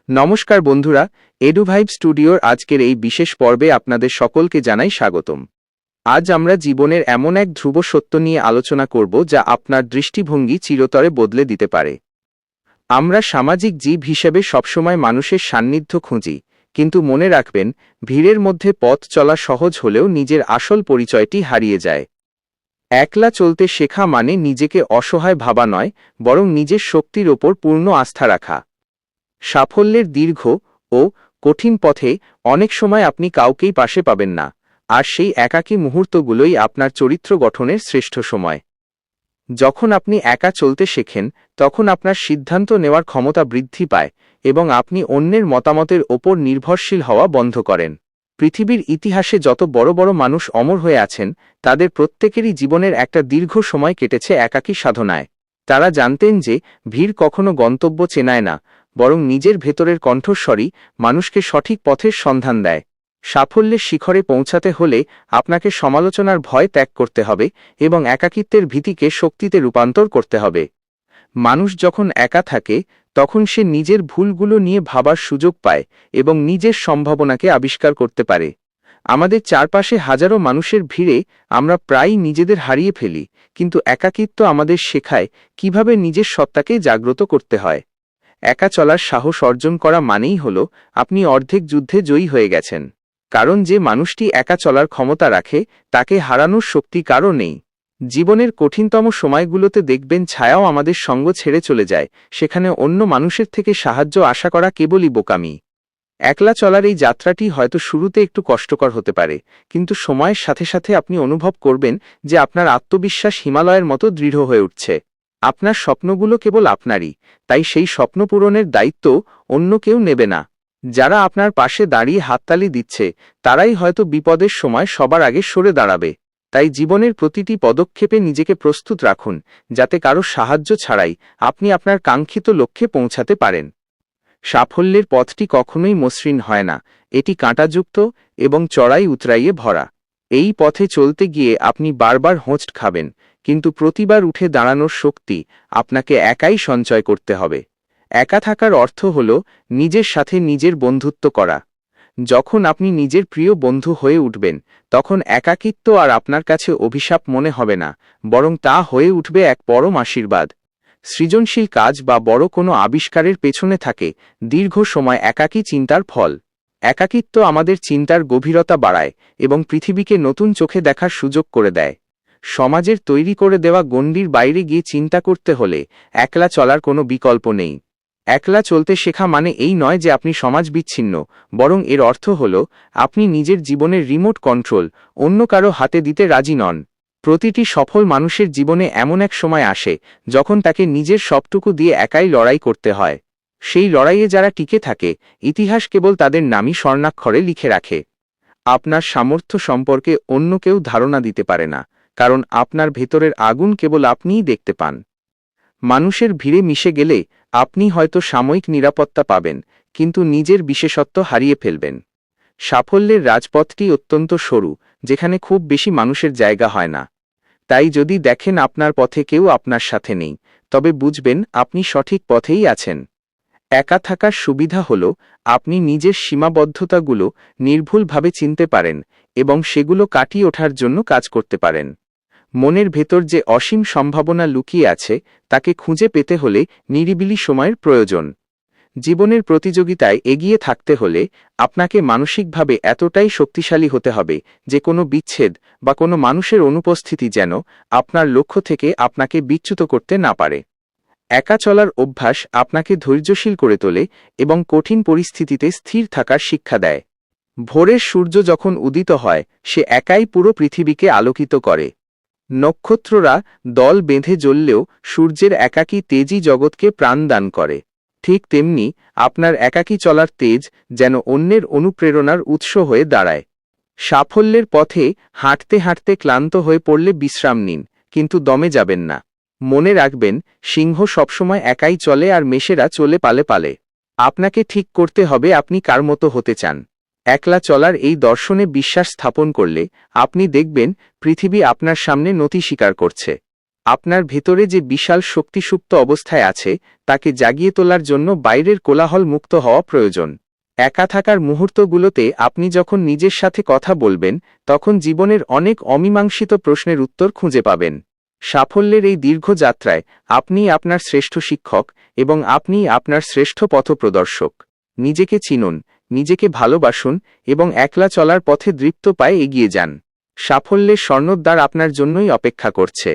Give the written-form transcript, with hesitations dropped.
নমস্কার বন্ধুরা, এডুভাইব স্টুডিওর আজকের এই বিশেষ পর্বে আপনাদের সকলকে জানাই স্বাগতম। আজ আমরা জীবনের এমন এক ধ্রুব সত্য নিয়ে আলোচনা করব যা আপনার দৃষ্টিভঙ্গি চিরতরে বদলে দিতে পারে। আমরা সামাজিক জীব হিসেবে সবসময় মানুষের সান্নিধ্য খুঁজি, কিন্তু মনে রাখবেন, ভিড়ের মধ্যে পথ চলা সহজ হলেও নিজের আসল পরিচয়টি হারিয়ে যায়। একলা চলতে শেখা মানে নিজেকে অসহায় ভাবা নয়, বরং নিজের শক্তির ওপর পূর্ণ আস্থা রাখা। সাফল্যের দীর্ঘ ও কঠিন পথে অনেক সময় আপনি কাউকেই পাশে পাবেন না, আর সেই একাকী মুহূর্তগুলোই আপনার চরিত্র গঠনের শ্রেষ্ঠ সময়। যখন আপনি একা চলতে শেখেন, তখন আপনার সিদ্ধান্ত নেওয়ার ক্ষমতা বৃদ্ধি পায় এবং আপনি অন্যের মতামতের ওপর নির্ভরশীল হওয়া বন্ধ করেন। পৃথিবীর ইতিহাসে যত বড় বড় মানুষ অমর হয়ে আছেন, তাদের প্রত্যেকেরই জীবনের একটা দীর্ঘ সময় কেটেছে একাকী সাধনায়। তারা জানতেন যে ভিড় কখনো গন্তব্য চেনায় না, বরং নিজের ভেতরের কণ্ঠস্বরই মানুষকে সঠিক পথের সন্ধান দেয়। সাফল্যের শিখরে পৌঁছাতে হলে আপনাকে সমালোচনার ভয় ত্যাগ করতে হবে এবং একাকিত্বের ভীতিকে শক্তিতে রূপান্তর করতে হবে। মানুষ যখন একা থাকে, তখন সে নিজের ভুলগুলো নিয়ে ভাবার সুযোগ পায় এবং নিজের সম্ভাবনাকে আবিষ্কার করতে পারে। আমাদের চারপাশে হাজারো মানুষের ভিড়ে আমরা প্রায়ই নিজেদের হারিয়ে ফেলি, কিন্তু একাকিত্ব আমাদের শেখায় কিভাবে নিজের সত্তাকে জাগ্রত করতে হয়। একা চলার সাহস অর্জন করা মানেই হল আপনি অর্ধেক যুদ্ধে জয়ী হয়ে গেছেন, কারণ যে মানুষটি একা চলার ক্ষমতা রাখে, তাকে হারানোর শক্তি কারও নেই। জীবনের কঠিনতম সময়গুলোতে দেখবেন ছায়াও আমাদের সঙ্গ ছেড়ে চলে যায়, সেখানে অন্য মানুষের থেকে সাহায্য আশা করা কেবলই বোকামি। একলা চলার এই যাত্রাটি হয়তো শুরুতে একটু কষ্টকর হতে পারে, কিন্তু সময়ের সাথে সাথে আপনি অনুভব করবেন যে আপনার আত্মবিশ্বাস হিমালয়ের মতো দৃঢ় হয়ে উঠছে। আপনার স্বপ্নগুলো কেবল আপনারই, তাই সেই স্বপ্ন পূরণের দায়িত্ব অন্য কেউ নেবে না। যারা আপনার পাশে দাঁড়িয়ে হাততালি দিচ্ছে, তারাই হয়তো বিপদের সময় সবার আগে সরে দাঁড়াবে। তাই জীবনের প্রতিটি পদক্ষেপে নিজেকে প্রস্তুত রাখুন, যাতে কারো সাহায্য ছাড়াই আপনি আপনার কাঙ্ক্ষিত লক্ষ্যে পৌঁছাতে পারেন। সাফল্যের পথটি কখনোই মসৃণ হয় না, এটি কাঁটাযুক্ত এবং চড়াই উতরাইয়ে ভরা। এই পথে চলতে গিয়ে আপনি বারবার হোঁচট খাবেন, কিন্তু প্রতিবার উঠে দাঁড়ানোর শক্তি আপনাকে একাই সঞ্চয় করতে হবে। একা থাকার অর্থ হল নিজের সাথে নিজের বন্ধুত্ব করা। যখন আপনি নিজের প্রিয় বন্ধু হয়ে উঠবেন, তখন একাকিত্ব আর আপনার কাছে অভিশাপ মনে হবে না, বরং তা হয়ে উঠবে এক পরম আশীর্বাদ। সৃজনশীল কাজ বা বড় কোনো আবিষ্কারের পেছনে থাকে দীর্ঘ সময় একাকী চিন্তার ফল। একাকিত্ব আমাদের চিন্তার গভীরতা বাড়ায় এবং পৃথিবীকে নতুন চোখে দেখার সুযোগ করে দেয়। সমাজের তৈরি করে দেওয়া গণ্ডির বাইরে গিয়ে চিন্তা করতে হলে একলা চলার কোনো বিকল্প নেই। একলা চলতে শেখা মানে এই নয় যে আপনি সমাজ বিচ্ছিন্ন, বরং এর অর্থ হল আপনি নিজের জীবনের রিমোট কন্ট্রোল অন্য কারো হাতে দিতে রাজি নন। প্রতিটি সফল মানুষের জীবনে এমন এক সময় আসে যখন তাকে নিজের সবটুকু দিয়ে একাই লড়াই করতে হয়। সেই লড়াইয়ে যারা টিকে থাকে, ইতিহাস কেবল তাদের নামই স্বর্ণাক্ষরে লিখে রাখে। আপনার সামর্থ্য সম্পর্কে অন্য কেউ ধারণা দিতে পারে না, কারণ আপনার ভেতরের আগুন কেবল আপনিই দেখতে পান। মানুষের ভিড়ে মিশে গেলে আপনি হয়তো সাময়িক নিরাপত্তা পাবেন, কিন্তু নিজের বিশেষত্ব হারিয়ে ফেলবেন। সাফল্যের রাজপথটি অত্যন্ত সরু, যেখানে খুব বেশি মানুষের জায়গা হয় না। তাই যদি দেখেন আপনার পথে কেউ আপনার সাথে নেই, তবে বুঝবেন আপনি সঠিক পথেই আছেন। একা থাকার সুবিধা হল আপনি নিজের সীমাবদ্ধতাগুলো নির্ভুলভাবে চিনতে পারেন এবং সেগুলো কাটিয়ে ওঠার জন্য কাজ করতে পারেন। মনের ভেতর যে অসীম সম্ভাবনা লুকিয়ে আছে, তাকে খুঁজে পেতে হলে নিরিবিলি সময়ের প্রয়োজন। জীবনের প্রতিযোগিতায় এগিয়ে থাকতে হলে আপনাকে মানসিকভাবে এতটাই শক্তিশালী হতে হবে যে কোনো বিচ্ছেদ বা কোনো মানুষের অনুপস্থিতি যেন আপনার লক্ষ্য থেকে আপনাকে বিচ্যুত করতে না পারে। একা চলার অভ্যাস আপনাকে ধৈর্যশীল করে তোলে এবং কঠিন পরিস্থিতিতে স্থির থাকার শিক্ষা দেয়। ভোরের সূর্য যখন উদিত হয়, সে একাই পুরো পৃথিবীকে আলোকিত করে। নক্ষত্ররা দল বেঁধে জ্বললেও সূর্যের একাকী তেজই জগৎকে প্রাণ দান করে। ঠিক তেমনি আপনার একাকী চলার তেজ যেন অন্যের অনুপ্রেরণার উৎস হয়ে দাঁড়ায়। সাফল্যের পথে হাঁটতে হাঁটতে ক্লান্ত হয়ে পড়লে বিশ্রাম নিন, কিন্তু দমে যাবেন না। মনে রাখবেন, সিংহ সবসময় একাই চলে আর মেষেরা চলে পালে পালে। আপনাকে ঠিক করতে হবে আপনি কার মতো হতে চান। একলা চলার এই দর্শনে বিশ্বাস স্থাপন করলে আপনি দেখবেন পৃথিবী আপনার সামনে নতি স্বীকার করছে। আপনার ভেতরে যে বিশাল শক্তি সুপ্ত অবস্থায় আছে তাকে জাগিয়ে তোলার জন্য বাইরের কোলাহল মুক্ত হওয়া প্রয়োজন। একা থাকার মুহূর্তগুলোতে আপনি যখন নিজের সাথে কথা বলবেন, তখন জীবনের অনেক অমীমাংসিত প্রশ্নের উত্তর খুঁজে পাবেন। সাফল্যের এই দীর্ঘ যাত্রায় আপনিই আপনার শ্রেষ্ঠ শিক্ষক এবং আপনিই আপনার শ্রেষ্ঠ পথপ্রদর্শক। নিজেকে চিনুন, নিজেকে ভালোবাসুন এবং একলা চলার পথে দৃপ্ত পায়ে এগিয়ে যান। সাফল্যের স্বর্ণোদ্বার আপনার জন্যই অপেক্ষা করছে।